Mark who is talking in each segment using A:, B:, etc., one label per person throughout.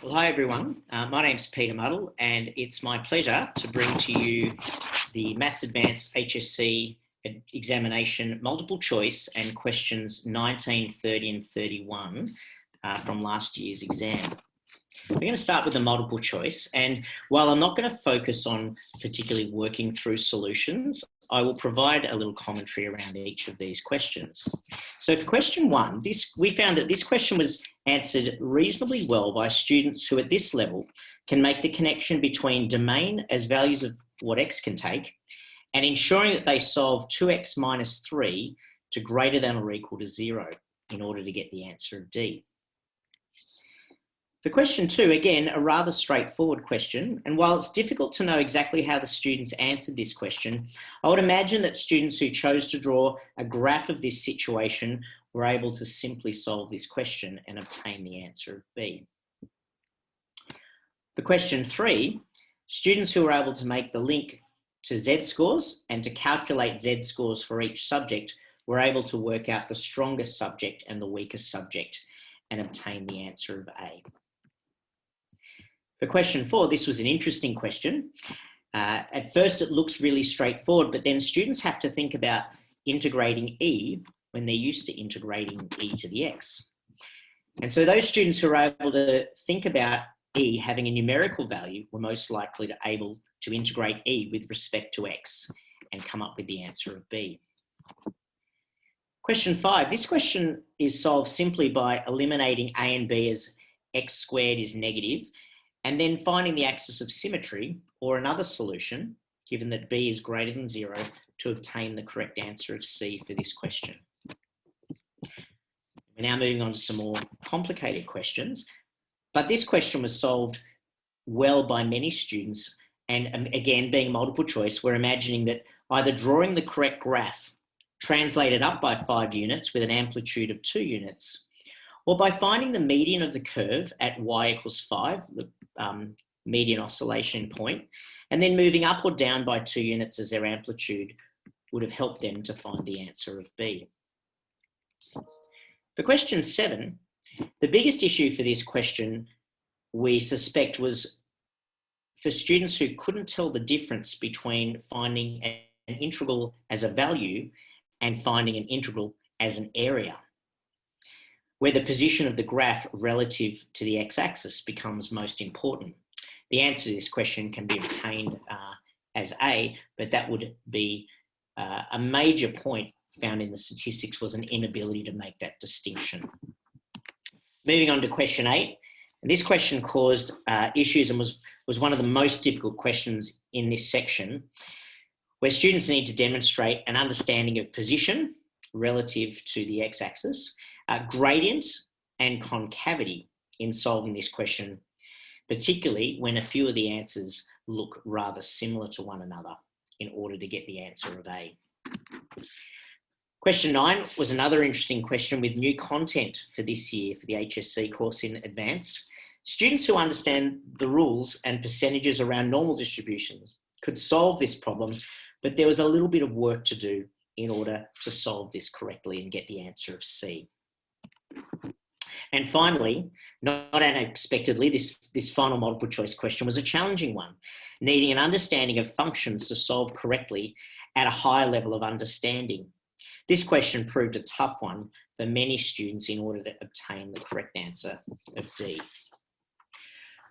A: Well, hi everyone. My name's Peter Muddle, and it's my pleasure to bring to you the Maths Advanced HSC examination multiple choice and questions 19, 30 and 31 from last year's exam. We're going to start with the multiple choice, and while I'm not going to focus on particularly working through solutions, I will provide a little commentary around each of these questions. So for question one, we found that this question was answered reasonably well by students who at this level can make the connection between domain as values of what x can take and ensuring that they solve 2x minus 3 to greater than or equal to 0 in order to get the answer of D. For question two, again, a rather straightforward question, and while it's difficult to know exactly how the students answered this question, I would imagine that students who chose to draw a graph of this situation were able to simply solve this question and obtain the answer of B. For question three, students who were able to make the link to Z-scores and to calculate Z-scores for each subject were able to work out the strongest subject and the weakest subject and obtain the answer of A. For question four, this was an interesting question. At first, it looks really straightforward, but then students have to think about integrating E when they're used to integrating E to the X. And so those students who are able to think about E having a numerical value were most likely to able to integrate E with respect to X and come up with the answer of B. Question five, this question is solved simply by eliminating A and B as X squared is negative and then finding the axis of symmetry or another solution, given that B is greater than 0, to obtain the correct answer of C for this question. We're now moving on to some more complicated questions, but this question was solved well by many students, and again, being multiple choice, we're imagining that either drawing the correct graph translated up by 5 units with an amplitude of 2 units, or by finding the median of the curve at y equals 5, the median oscillation point, and then moving up or down by 2 units as their amplitude would have helped them to find the answer of B. For question 7, the biggest issue for this question we suspect was for students who couldn't tell the difference between finding an integral as a value and finding an integral as an area, where the position of the graph relative to the x-axis becomes most important. The answer to this question can be obtained as A, but that would be a major point found in the statistics was an inability to make that distinction. Moving on to question 8, and this question caused issues and was one of the most difficult questions in this section, where students need to demonstrate an understanding of position relative to the x-axis, gradient and concavity in solving this question, particularly when a few of the answers look rather similar to one another in order to get the answer of A. Question 9 was another interesting question with new content for this year for the HSC course in Advanced. Students who understand the rules and percentages around normal distributions could solve this problem, but there was a little bit of work to do in order to solve this correctly and get the answer of C. And finally, not unexpectedly, this final multiple choice question was a challenging one, needing an understanding of functions to solve correctly at a higher level of understanding. This question proved a tough one for many students in order to obtain the correct answer of D.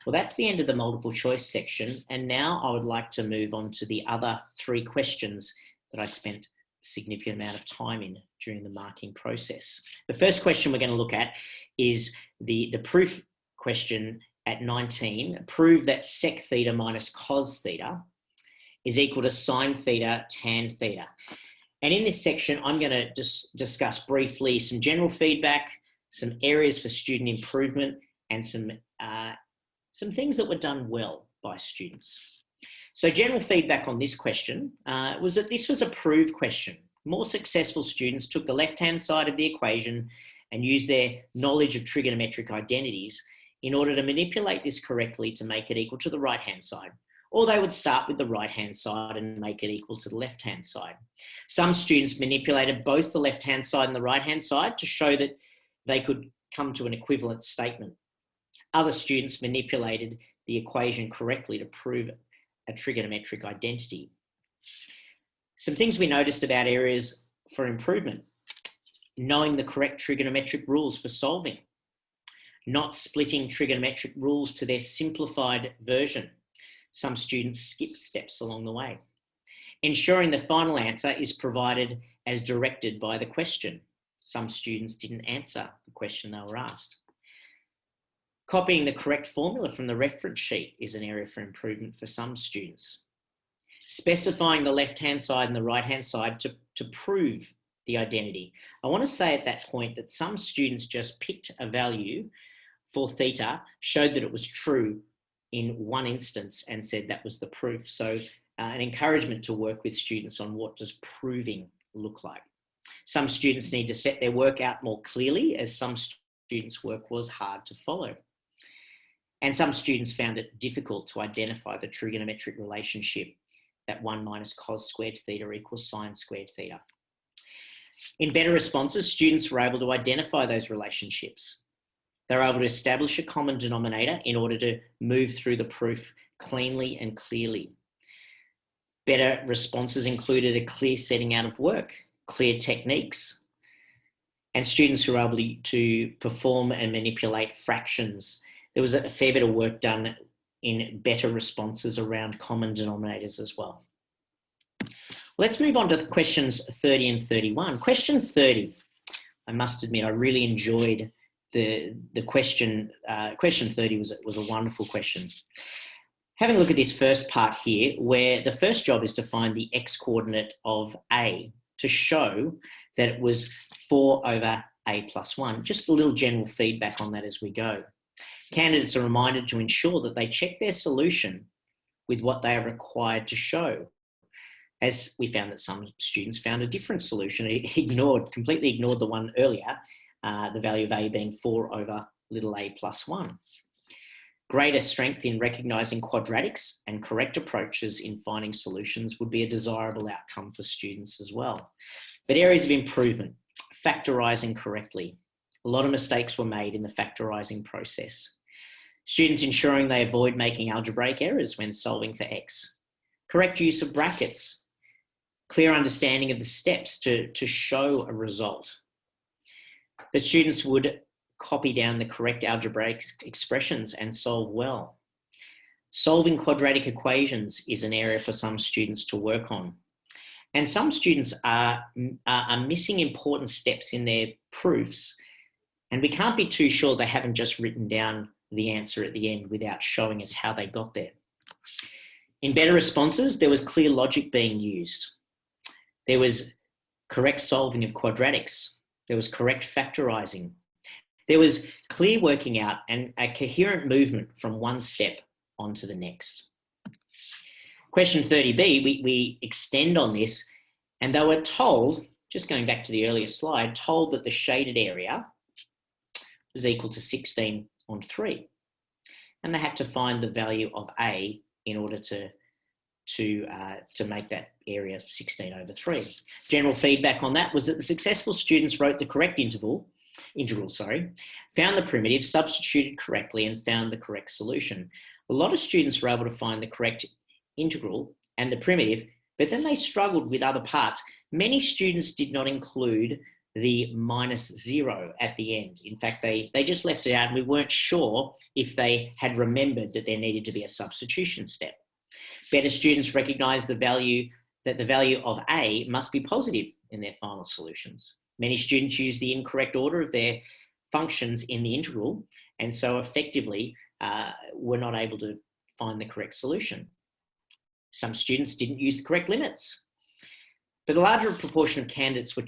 A: Well, that's the end of the multiple choice section, and now I would like to move on to the other 3 questions that I spent significant amount of time in during the marking process. The first question we're going to look at is the proof question at 19. Prove that sec theta minus cos theta is equal to sine theta tan theta. And in this section, I'm going to just discuss briefly some general feedback, some areas for student improvement, and some things that were done well by students. So general feedback on this question was that this was a prove question. More successful students took the left-hand side of the equation and used their knowledge of trigonometric identities in order to manipulate this correctly to make it equal to the right-hand side. Or they would start with the right-hand side and make it equal to the left-hand side. Some students manipulated both the left-hand side and the right-hand side to show that they could come to an equivalent statement. Other students manipulated the equation correctly to prove a trigonometric identity. Some things we noticed about areas for improvement: knowing the correct trigonometric rules for solving, not splitting trigonometric rules to their simplified version. Some students skip steps along the way. Ensuring the final answer is provided as directed by the question. Some students didn't answer the question they were asked. Copying the correct formula from the reference sheet is an area for improvement for some students. Specifying the left-hand side and the right-hand side to prove the identity. I want to say at that point that some students just picked a value for theta, showed that it was true in one instance and said that was the proof. So an encouragement to work with students on what does proving look like. Some students need to set their work out more clearly, as some students' work was hard to follow. And some students found it difficult to identify the trigonometric relationship that 1 minus cos squared theta equals sine squared theta. In better responses, students were able to identify those relationships. They were able to establish a common denominator in order to move through the proof cleanly and clearly. Better responses included a clear setting out of work, clear techniques, and students who were able to perform and manipulate fractions. There was a fair bit of work done in better responses around common denominators as well. Let's move on to questions 30 and 31. Question 30, I must admit, I really enjoyed the question. Question 30 was a wonderful question. Having a look at this first part here, where the first job is to find the x coordinate of A to show that it was 4 over A plus 1. Just a little general feedback on that as we go. Candidates are reminded to ensure that they check their solution with what they are required to show. As we found that some students found a different solution, completely ignored the one earlier, the value of A being 4 over little a plus 1. Greater strength in recognising quadratics and correct approaches in finding solutions would be a desirable outcome for students as well. But areas of improvement: factorising correctly. A lot of mistakes were made in the factorising process. Students ensuring they avoid making algebraic errors when solving for x. Correct use of brackets. Clear understanding of the steps to show a result. That students would copy down the correct algebraic expressions and solve well. Solving quadratic equations is an area for some students to work on. And some students are missing important steps in their proofs, and we can't be too sure they haven't just written down the answer at the end without showing us how they got there. In better responses, there was clear logic being used. There was correct solving of quadratics. There was correct factorising. There was clear working out and a coherent movement from one step onto the next. Question 30b, we extend on this, and they were told, just going back to the earlier slide, told that the shaded area was equal to 16 on 3. And they had to find the value of A in order to make that area 16 over 3. General feedback on that was that the successful students wrote the correct integral, found the primitive, substituted correctly, and found the correct solution. A lot of students were able to find the correct integral and the primitive, but then they struggled with other parts. Many students did not include the -0 at the end. In fact, they just left it out, and we weren't sure if they had remembered that there needed to be a substitution step. Better students recognised that the value of A must be positive in their final solutions. Many students used the incorrect order of their functions in the integral, and so effectively were not able to find the correct solution. Some students didn't use the correct limits. But the larger proportion of candidates were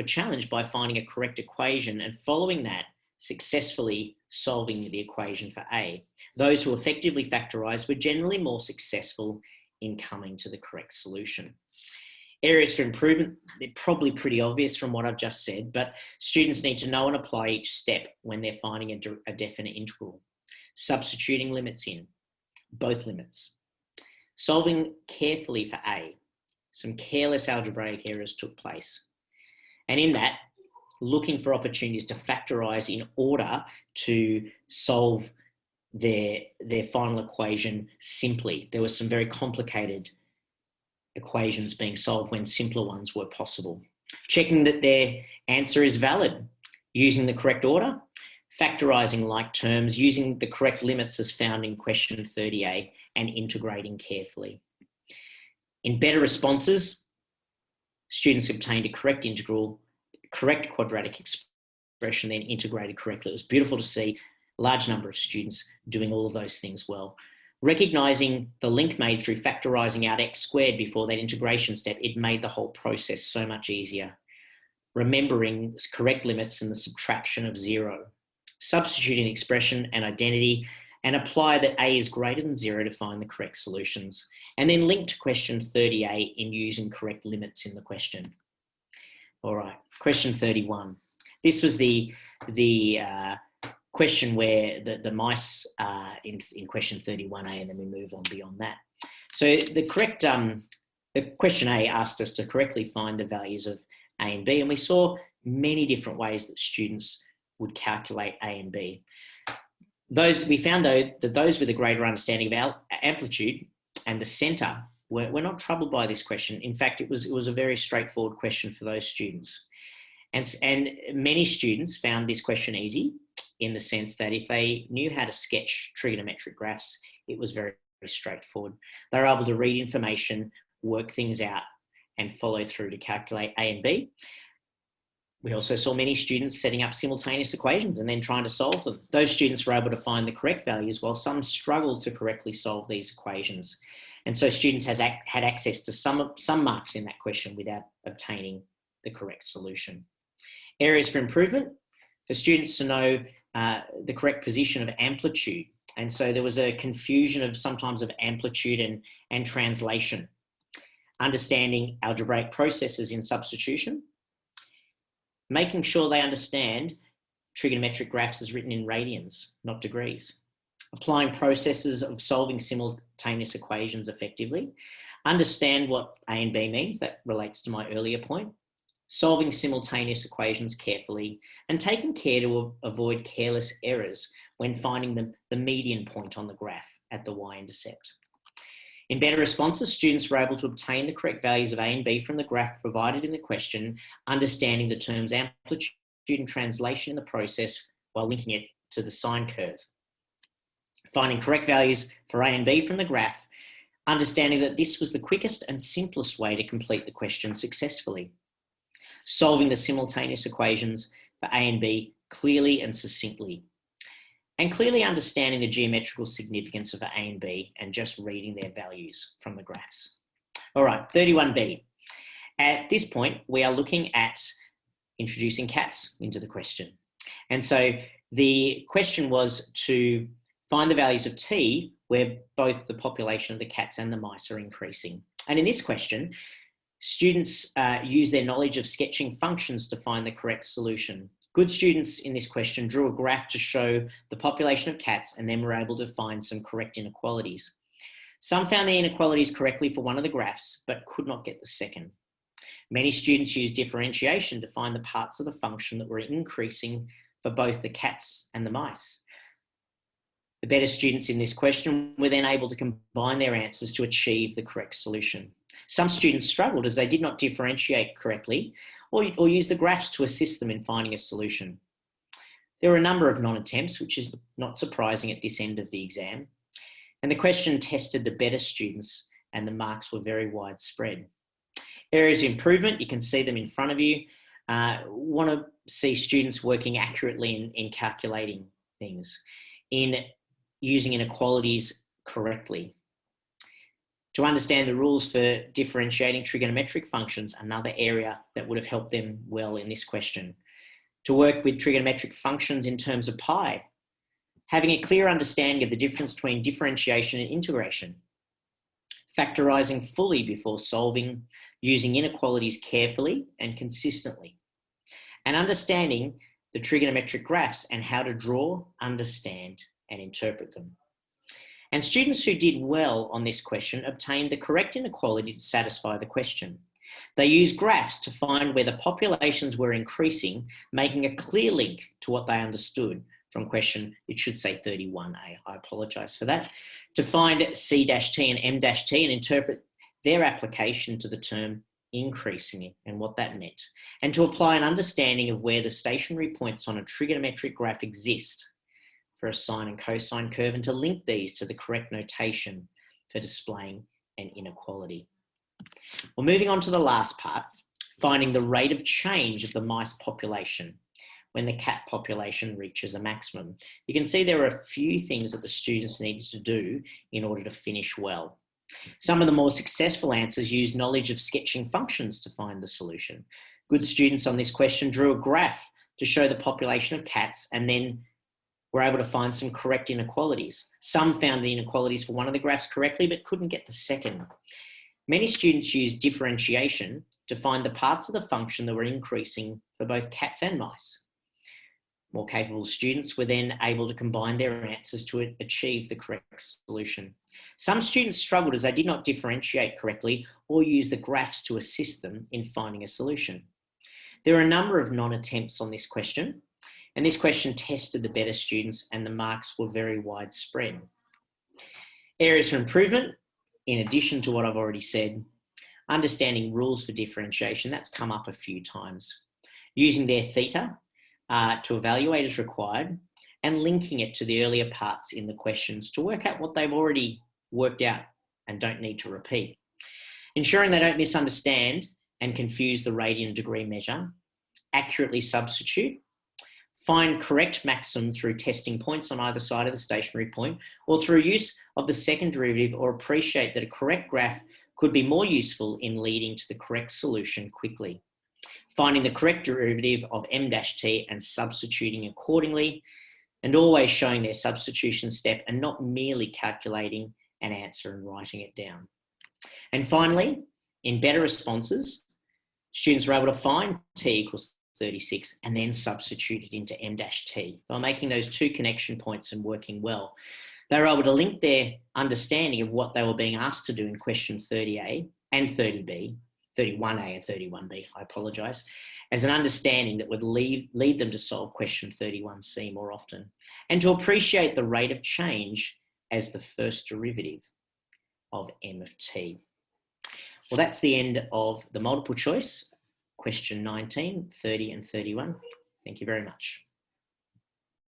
A: challenged by finding a correct equation and following that, successfully solving the equation for A. Those who effectively factorised were generally more successful in coming to the correct solution. Areas for improvement, they're probably pretty obvious from what I've just said, but students need to know and apply each step when they're finding a definite integral. Substituting limits in, both limits. Solving carefully for A. Some careless algebraic errors took place. And in that, looking for opportunities to factorise in order to solve their final equation simply. There were some very complicated equations being solved when simpler ones were possible. Checking that their answer is valid, using the correct order, factorising like terms, using the correct limits as found in question 30A, and integrating carefully. In better responses, students obtained a correct integral, correct quadratic expression, then integrated correctly. It was beautiful to see a large number of students doing all of those things well. Recognising the link made through factorising out x squared before that integration step, it made the whole process so much easier. Remembering correct limits and the subtraction of 0. Substituting the expression and identity, and apply that a is greater than 0 to find the correct solutions. And then link to question 30A in using correct limits in the question. All right, question 31. This was the question where the mice in question 31A, and then we move on beyond that. So the question A asked us to correctly find the values of A and B, and we saw many different ways that students would calculate A and B. We found though that those with a greater understanding of amplitude and the centre were not troubled by this question. In fact, it was a very straightforward question for those students. And many students found this question easy in the sense that if they knew how to sketch trigonometric graphs, it was very, very straightforward. They were able to read information, work things out, and follow through to calculate A and B. We also saw many students setting up simultaneous equations and then trying to solve them. Those students were able to find the correct values, while some struggled to correctly solve these equations. And so students had access to some marks in that question without obtaining the correct solution. Areas for improvement: for students to know the correct position of amplitude. And so there was a confusion of sometimes of amplitude and translation. Understanding algebraic processes in substitution. Making sure they understand trigonometric graphs as written in radians, not degrees. Applying processes of solving simultaneous equations effectively. Understand what A and B means, that relates to my earlier point. Solving simultaneous equations carefully, and taking care to avoid careless errors when finding the median point on the graph at the y-intercept. In better responses, students were able to obtain the correct values of A and B from the graph provided in the question, understanding the terms amplitude and translation in the process while linking it to the sine curve. Finding correct values for A and B from the graph, understanding that this was the quickest and simplest way to complete the question successfully. Solving the simultaneous equations for A and B clearly and succinctly. And clearly understanding the geometrical significance of A and B and just reading their values from the graphs. All right, 31B. At this point, we are looking at introducing cats into the question. And so the question was to find the values of T where both the population of the cats and the mice are increasing. And in this question, students use their knowledge of sketching functions to find the correct solution. Good students in this question drew a graph to show the population of cats and then were able to find some correct inequalities. Some found the inequalities correctly for one of the graphs, but could not get the second. Many students used differentiation to find the parts of the function that were increasing for both the cats and the mice. The better students in this question were then able to combine their answers to achieve the correct solution. Some students struggled as they did not differentiate correctly or use the graphs to assist them in finding a solution. There were a number of non-attempts, which is not surprising at this end of the exam. And the question tested the better students and the marks were very widespread. Areas of improvement, you can see them in front of you. Want to see students working accurately in calculating things, in using inequalities correctly. To understand the rules for differentiating trigonometric functions, another area that would have helped them well in this question. To work with trigonometric functions in terms of pi. Having a clear understanding of the difference between differentiation and integration. Factorising fully before solving, using inequalities carefully and consistently. And understanding the trigonometric graphs and how to draw, understand, and interpret them. And students who did well on this question obtained the correct inequality to satisfy the question. They used graphs to find where the populations were increasing, making a clear link to what they understood from question, it should say 31A. I apologise for that. To find C-T and M-T and interpret their application to the term increasing and what that meant, and to apply an understanding of where the stationary points on a trigonometric graph exist for a sine and cosine curve, and to link these to the correct notation for displaying an inequality. Well, moving on to the last part, finding the rate of change of the mice population when the cat population reaches a maximum. You can see there are a few things that the students needed to do in order to finish well. Some of the more successful answers used knowledge of sketching functions to find the solution. Good students on this question drew a graph to show the population of cats and then were able to find some correct inequalities. Some found the inequalities for one of the graphs correctly but couldn't get the second. Many students used differentiation to find the parts of the function that were increasing for both cats and mice. More capable students were then able to combine their answers to achieve the correct solution. Some students struggled as they did not differentiate correctly or use the graphs to assist them in finding a solution. There are a number of non-attempts on this question, and this question tested the better students and the marks were very widespread. Areas for improvement, in addition to what I've already said, understanding rules for differentiation, that's come up a few times. Using their theta to evaluate as required, and linking it to the earlier parts in the questions to work out what they've already worked out and don't need to repeat. Ensuring they don't misunderstand and confuse the radian degree measure, accurately substitute, find correct maximum through testing points on either side of the stationary point, or through use of the second derivative, or appreciate that a correct graph could be more useful in leading to the correct solution quickly. Finding the correct derivative of M-T and substituting accordingly, and always showing their substitution step and not merely calculating an answer and writing it down. And finally, in better responses, students were able to find T equals 36 and then substitute it into M-T. By making those two connection points and working well, they were able to link their understanding of what they were being asked to do in question 30A and 30B, 31A and 31B, I apologise, as an understanding that would lead them to solve question 31C more often, and to appreciate the rate of change as the first derivative of M of T. Well, that's the end of the multiple choice, question 19, 30 and 31. Thank you very much.